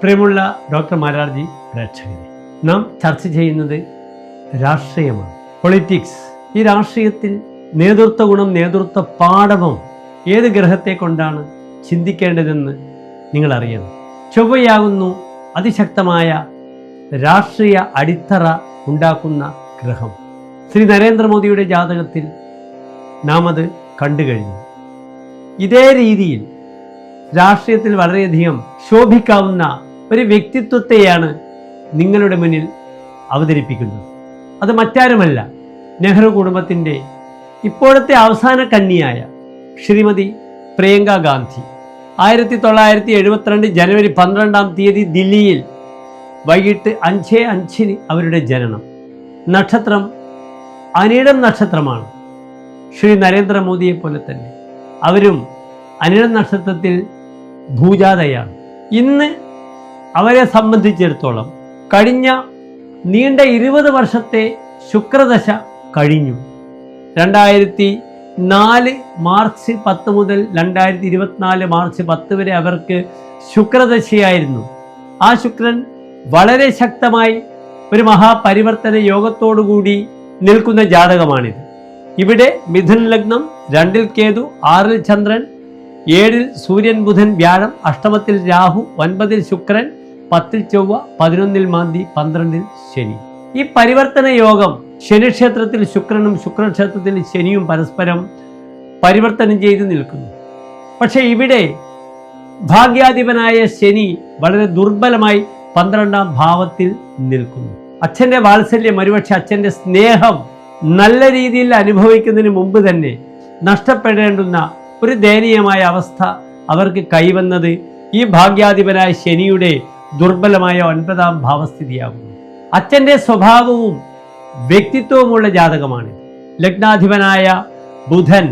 പ്രിയമുള്ള ഡോക്ടർ മാരാർജി പ്രേക്ഷകരെ, നാം ചർച്ച ചെയ്യുന്നത് രാഷ്ട്രീയമാണ്, പൊളിറ്റിക്സ്. ഈ രാഷ്ട്രീയത്തിൽ നേതൃത്വ ഗുണം, നേതൃത്വ പാഠവും ഏത് ഗ്രഹത്തെ കൊണ്ടാണ് ചിന്തിക്കേണ്ടതെന്ന് നിങ്ങൾ അറിയണം. ചൊവ്വയാകുന്നു അതിശക്തമായ രാഷ്ട്രീയ അടിത്തറ ഉണ്ടാക്കുന്ന ഗ്രഹം. ശ്രീ നരേന്ദ്രമോദിയുടെ ജാതകത്തിൽ നാം അത് കണ്ടു കഴിഞ്ഞു. ഇതേ രീതിയിൽ രാഷ്ട്രീയത്തിൽ വളരെയധികം ശോഭിക്കാവുന്ന ഒരു വ്യക്തിത്വത്തെയാണ് നിങ്ങളുടെ മുന്നിൽ അവതരിപ്പിക്കുന്നത്. അത് മറ്റാരുമല്ല, നെഹ്റു കുടുംബത്തിൻ്റെ ഇപ്പോഴത്തെ അവസാന കന്നിയായ ശ്രീമതി പ്രിയങ്ക ഗാന്ധി. 1972 ജനുവരി 12 ദില്ലിയിൽ വൈകിട്ട് 5:05 അവരുടെ ജനനം. നക്ഷത്രം അനിഴം നക്ഷത്രമാണ്. ശ്രീ നരേന്ദ്രമോദിയെ പോലെ തന്നെ അവരും അനിഴം നക്ഷത്രത്തിൽ ഭൂജാതയാണ്. ഇന്ന് അവരെ സംബന്ധിച്ചിടത്തോളം കഴിഞ്ഞ നീണ്ട 20 വർഷത്തെ ശുക്രദശ കഴിഞ്ഞു. 2004 മാർച്ച് 10 മുതൽ 2024 മാർച്ച് 10 വരെ അവർക്ക് ശുക്രദശയായിരുന്നു. ആ ശുക്രൻ വളരെ ശക്തമായി ഒരു മഹാപരിവർത്തന യോഗത്തോടുകൂടി നിൽക്കുന്ന ജാതകമാണിത്. ഇവിടെ മിഥുൻ ലഗ്നം, 2 കേതു, 6 ചന്ദ്രൻ, 7 സൂര്യൻ, ബുധൻ, വ്യാഴം, അഷ്ടമത്തിൽ രാഹു, 9 ശുക്രൻ, 10 ചൊവ്വ, 11 മാന്തി, 12 ശനി. ഈ പരിവർത്തന യോഗം ശനിക്ഷേത്രത്തിൽ ശുക്രനും ശുക്രക്ഷേത്രത്തിൽ ശനിയും പരസ്പരം പരിവർത്തനം ചെയ്ത് നിൽക്കുന്നു. പക്ഷേ ഇവിടെ ഭാഗ്യാധിപനായ ശനി വളരെ ദുർബലമായി 12ാം ഭാവത്തിൽ നിൽക്കുന്നു. അച്ഛൻ്റെ വാത്സല്യം, ഒരുപക്ഷെ അച്ഛൻ്റെ സ്നേഹം നല്ല രീതിയിൽ അനുഭവിക്കുന്നതിന് മുമ്പ് തന്നെ നഷ്ടപ്പെടേണ്ടുന്ന ഒരു ദയനീയമായ അവസ്ഥ അവർക്ക് കൈവന്നത് ഈ ഭാഗ്യാധിപനായ ശനിയുടെ ദുർബലമായ 9ാം ഭാവസ്ഥിതിയാകുന്നു. അച്ഛൻ്റെ സ്വഭാവവും വ്യക്തിത്വവുമുള്ള ജാതകമാണിത്. ലഗ്നാധിപനായ ബുധൻ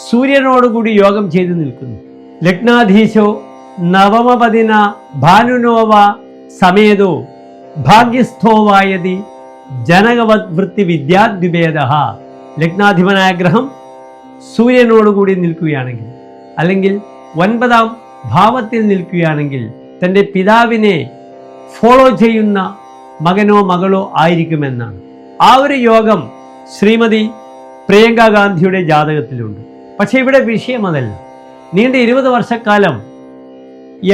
സൂര്യനോടുകൂടി യോഗം ചെയ്തു നിൽക്കുന്നു. ലഗ്നാധീശോ നവമപദിന ഭാനുനോവ സമേതോ ഭാഗ്യസ്ഥോവായതി ജനകവത് വൃത്തി വിദ്യാദ്വിഭേദ. ലഗ്നാധിപനായ ഗ്രഹം സൂര്യനോടുകൂടി നിൽക്കുകയാണെങ്കിൽ, അല്ലെങ്കിൽ 9ാം ഭാവത്തിൽ നിൽക്കുകയാണെങ്കിൽ തൻ്റെ പിതാവിനെ ഫോളോ ചെയ്യുന്ന മകനോ മകളോ ആയിരിക്കുമെന്നാണ്. ആ ഒരു യോഗം ശ്രീമതി പ്രിയങ്ക ഗാന്ധിയുടെ ജാതകത്തിലുണ്ട്. പക്ഷെ ഇവിടെ വിഷയം അതല്ല. നീണ്ട 20 വർഷക്കാലം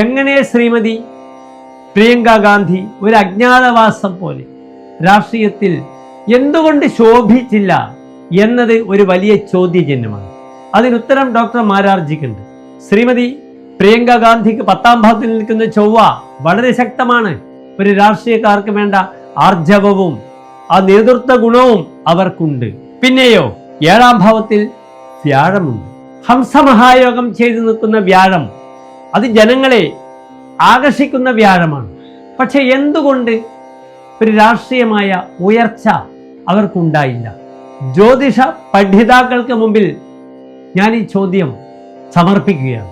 എങ്ങനെ ശ്രീമതി പ്രിയങ്ക ഗാന്ധി ഒരു അജ്ഞാതവാസം പോലെ രാഷ്ട്രീയത്തിൽ എന്തുകൊണ്ട് ശോഭിച്ചില്ല എന്നത് ഒരു വലിയ ചോദ്യചിഹ്നമാണ്. അതിനുത്തരം ഡോക്ടർ മാരാർജിക്കുണ്ട്. ശ്രീമതി പ്രിയങ്ക ഗാന്ധിക്ക് 10ാം ഭാവത്തിൽ നിൽക്കുന്ന ചൊവ്വ വളരെ ശക്തമാണ്. ഒരു രാഷ്ട്രീയക്കാർക്ക് വേണ്ട ആർജവവും ആ നേതൃത്വ ഗുണവും അവർക്കുണ്ട്. പിന്നെയോ 7ാം ഭാവത്തിൽ വ്യാഴമുണ്ട്. ഹംസമഹായോഗം ചെയ്തു നിൽക്കുന്ന വ്യാഴം അത് ജനങ്ങളെ ആകർഷിക്കുന്ന വ്യാഴമാണ്. പക്ഷെ എന്തുകൊണ്ട് ഒരു രാഷ്ട്രീയമായ ഉയർച്ച അവർക്കുണ്ടായില്ല? ജ്യോതിഷ പഠിതാക്കൾക്ക് മുമ്പിൽ ഞാൻ ഈ ചോദ്യം സമർപ്പിക്കുകയാണ്.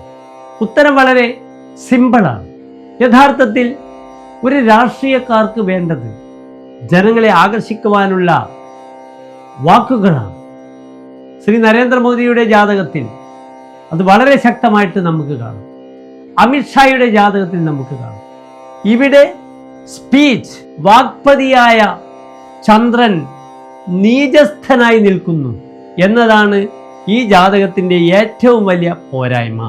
ഉത്തരം വളരെ സിമ്പിളാണ്. യഥാർത്ഥത്തിൽ ഒരു രാഷ്ട്രീയക്കാർക്ക് വേണ്ടത് ജനങ്ങളെ ആകർഷിക്കുവാനുള്ള വാക്കുകളാണ്. ശ്രീ നരേന്ദ്രമോദിയുടെ ജാതകത്തിൽ അത് വളരെ ശക്തമായിട്ട് നമുക്ക് കാണാം. അമിത്ഷായുടെ ജാതകത്തിൽ നമുക്ക് കാണാം. ഇവിടെ സ്പീച്ച്, വാഗ്പതിയായ ചന്ദ്രൻ നീചസ്ഥനായി നിൽക്കുന്നു എന്നതാണ് ഈ ജാതകത്തിൻ്റെ ഏറ്റവും വലിയ പോരായ്മ.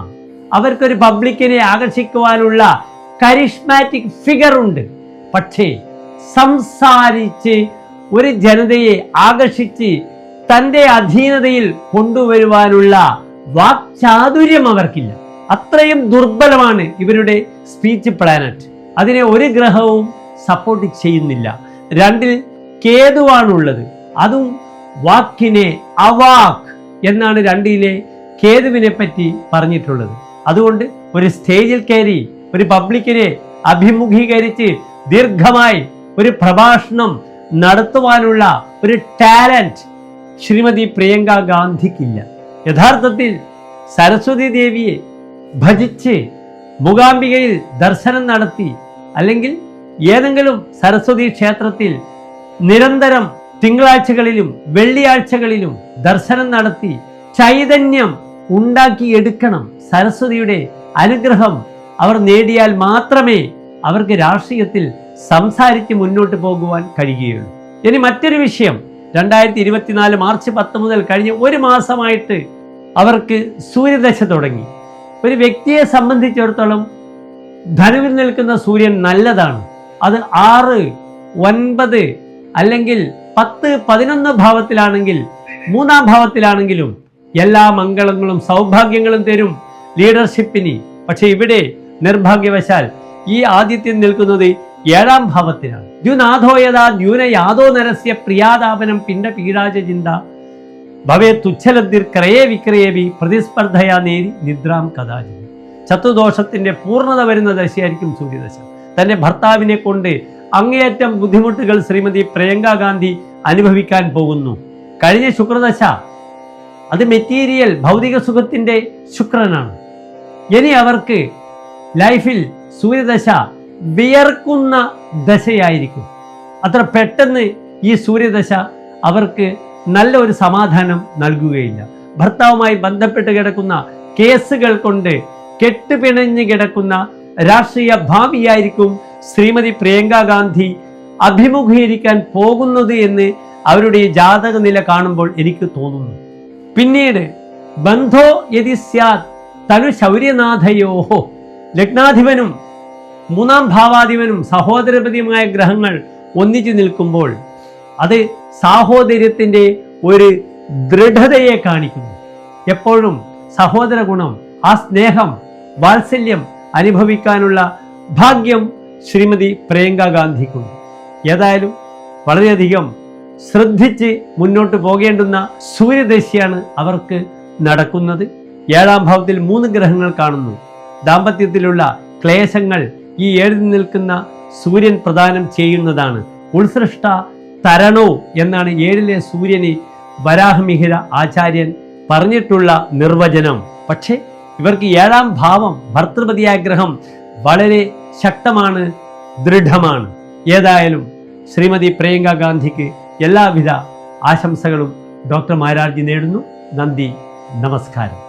അവർക്കൊരു പബ്ലിക്കിനെ ആകർഷിക്കുവാനുള്ള കരിഷ്മാറ്റിക് ഫിഗർ ഉണ്ട്. പക്ഷേ സംസാരിച്ച് ഒരു ജനതയെ ആകർഷിച്ച് തൻ്റെ അധീനതയിൽ കൊണ്ടുവരുവാനുള്ള വാക്ചാതുര്യം അവർക്കില്ല. അത്രയും ദുർബലമാണ് ഇവരുടെ സ്പീച്ച് പ്ലാനറ്റ്. അതിനെ ഒരു ഗ്രഹവും സപ്പോർട്ട് ചെയ്യുന്നില്ല. 2 കേതുവാണുള്ളത്. അതും വാക്കിനെ അവാക് എന്നാണ് 2 കേതുവിനെ പറ്റി പറഞ്ഞിട്ടുള്ളത്. അതുകൊണ്ട് ഒരു സ്റ്റേജിൽ കയറി ഒരു പബ്ലിക്കിനെ അഭിമുഖീകരിച്ച് ദീർഘമായി ഒരു പ്രഭാഷണം നടത്തുവാനുള്ള ഒരു ടാലന്റ് ശ്രീമതി പ്രിയങ്ക ഗാന്ധിക്കില്ല. യഥാർത്ഥത്തിൽ സരസ്വതി ദേവിയെ ഭജിച്ച് മൂകാംബികയിൽ ദർശനം നടത്തി, അല്ലെങ്കിൽ ഏതെങ്കിലും സരസ്വതി ക്ഷേത്രത്തിൽ നിരന്തരം തിങ്കളാഴ്ചകളിലും വെള്ളിയാഴ്ചകളിലും ദർശനം നടത്തി ചൈതന്യം ഉണ്ടാക്കിയെടുക്കണം. സരസ്വതിയുടെ അനുഗ്രഹം അവർ നേടിയാൽ മാത്രമേ അവർക്ക് രാഷ്ട്രീയത്തിൽ സംസാരിച്ച് മുന്നോട്ട് പോകുവാൻ കഴിയുകയുള്ളൂ. ഇനി മറ്റൊരു വിഷയം, 2024 മാർച്ച് 10 മുതൽ കഴിഞ്ഞ ഒരു മാസമായിട്ട് അവർക്ക് സൂര്യദശ തുടങ്ങി. ഒരു വ്യക്തിയെ സംബന്ധിച്ചിടത്തോളം ധനുവിൽ നിൽക്കുന്ന സൂര്യൻ നല്ലതാണ്. അത് 6, 9 അല്ലെങ്കിൽ 10, 11 ഭാവത്തിലാണെങ്കിൽ, 3-ാം ഭാവത്തിലാണെങ്കിലും എല്ലാ മംഗളങ്ങളും സൗഭാഗ്യങ്ങളും തരും ലീഡർഷിപ്പിന്. പക്ഷെ ഇവിടെ നിർഭാഗ്യവശാൽ ഈ ആദിത്യം നിൽക്കുന്നത് 7-ാം ഭാവത്തിലാണ്. ദ്യുനാഥോയതാ ദ്യൂനയാദോ നരസ്യ പ്രിയാതാപനം പിണ്ട പീഡാച ചിന്ത ഭവേ തുച്ഛലബ്ധിർ ക്രയേ വിക്രയേവി പ്രതിസ്പർദ്ധയാ നേരി നിദ്രാം കഥാചി. ശത്രുദോഷത്തിന്റെ പൂർണ്ണത വരുന്ന ദശയായിരിക്കും സൂര്യദശ. തന്റെ ഭർത്താവിനെ കൊണ്ട് അങ്ങേയറ്റം ബുദ്ധിമുട്ടുകൾ ശ്രീമതി പ്രിയങ്ക ഗാന്ധി അനുഭവിക്കാൻ പോകുന്നു. കഴിഞ്ഞ ശുക്രദശ അത് മെറ്റീരിയൽ ഭൗതിക സുഖത്തിന്റെ ശുക്രനാണ്. ഇനി അവർക്ക് ലൈഫിൽ സൂര്യദശ വിയർക്കുന്ന ദശയായിരിക്കും. അത്ര പെട്ടെന്ന് ഈ സൂര്യദശ അവർക്ക് നല്ല ഒരു സമാധാനം നൽകുകയില്ല. ഭർത്താവുമായി ബന്ധപ്പെട്ട് കിടക്കുന്ന കേസുകൾ കൊണ്ട് കെട്ടുപിണഞ്ഞ് കിടക്കുന്ന രാഷ്ട്രീയ ഭാവിയായിരിക്കും ശ്രീമതി പ്രിയങ്ക ഗാന്ധി അഭിമുഖീകരിക്കാൻ പോകുന്നത് എന്ന് അവരുടെ ഈ ജാതക നില കാണുമ്പോൾ എനിക്ക് തോന്നുന്നു. പിന്നീട് ബന്ധോ യതി സ്യാത് തനു ശൗര്യനാഥയോഹോ, ലഗ്നാധിപനും 3-ാം ഭാവാധിപനും സഹോദരപതിയുമായ ഗ്രഹങ്ങൾ ഒന്നിച്ചു നിൽക്കുമ്പോൾ അത് സാഹോദര്യത്തിൻ്റെ ഒരു ദൃഢതയെ കാണിക്കുന്നു. എപ്പോഴും സഹോദര ഗുണം, ആ സ്നേഹം, വാത്സല്യം അനുഭവിക്കാനുള്ള ഭാഗ്യം ശ്രീമതി പ്രിയങ്ക ഗാന്ധിക്കുണ്ട്. ഏതായാലും വളരെയധികം ശ്രദ്ധിച്ച് മുന്നോട്ട് പോകേണ്ടുന്ന സൂര്യദശയാണ് അവർക്ക് നടക്കുന്നത്. 7-ാം ഭാവത്തിൽ 3 ഗ്രഹങ്ങൾ കാണുന്നു. ദാമ്പത്യത്തിലുള്ള ക്ലേശങ്ങൾ ഈ 7-ൽ നിൽക്കുന്ന സൂര്യൻ പ്രദാനം ചെയ്യുന്നതാണ്. ഉത്സൃഷ്ട തരണോ എന്നാണ് 7-ലെ സൂര്യന് വരാഹമിഹിര ആചാര്യൻ പറഞ്ഞിട്ടുള്ള നിർവചനം. പക്ഷേ ഇവർക്ക് 7-ാം ഭാവം ഭർത്തൃപതിയായ ഗ്രഹം വളരെ ശക്തമാണ്, ദൃഢമാണ്. ഏതായാലും ശ്രീമതി പ്രിയങ്ക ഗാന്ധിക്ക് എല്ലാവിധ ആശംസകളും ഡോക്ടർ മാരാർജി നേടുന്നു. നന്ദി, നമസ്കാരം.